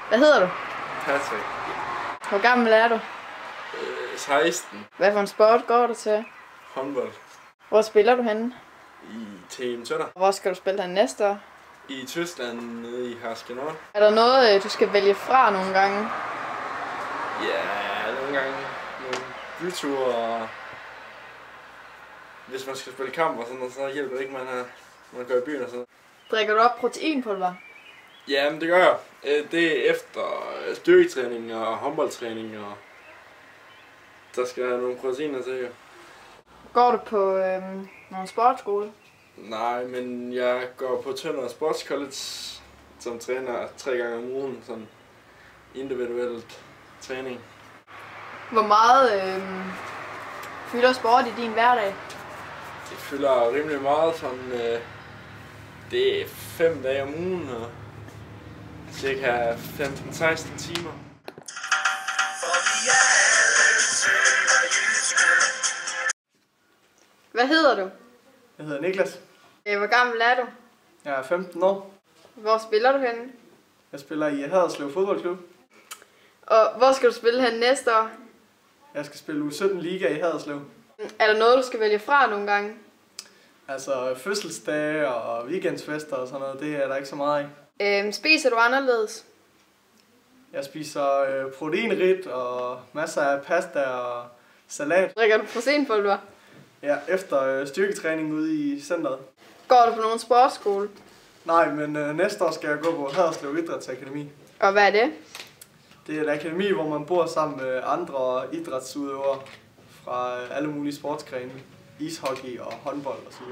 Hvad hedder du? Patrick. Hvor gammel er du? 16. Hvad for en sport går du til? Håndbold. Hvor spiller du henne? I Team Tønder. Hvor skal du spille hen næste år? I Tyskland nede i Haskenord. Er der noget, du skal vælge fra nogle gange? Ja, nogle gange nogle byture, og hvis man skal spille kamp og sådan noget, så hjælper det ikke, man går i byen og sådan noget. Drikker du op proteinpulver? Ja, men det gør jeg. Det er efter styrketræning og håndboldtræning, og der skal nogle proteiner til, jo. Går du på nogle sportsskole? Nej, men jeg går på Tønder Sports College, som træner 3 gange om ugen, sådan individuelt træning. Hvor meget fylder sport i din hverdag? Det fylder rimelig meget, sådan, det er 5 dage om ugen, og cirka 15-16 timer. Hvad hedder du? Jeg hedder Niklas. Hvor gammel er du? Jeg er 15 år. Hvor spiller du henne? Jeg spiller i Haderslev Fodboldklub. Og hvor skal du spille hen næste år? Jeg skal spille U17 Liga i Haderslev. Er der noget, du skal vælge fra nogle gange? Altså fødselsdage og weekendsfester og sådan noget, det er der ikke så meget af. Spiser du anderledes? Jeg spiser proteinrigt og masser af pasta og salat. Drikker du proteinpulver? Ja, efter styrketræning ude i centret. Går du på nogen sportsskole? Nej, men næste år skal jeg gå på Haderslev Idrætsakademi. Og hvad er det? Det er et akademi, hvor man bor sammen med andre idrætsudøvere fra alle mulige sportsgrene. Ishockey og håndbold osv.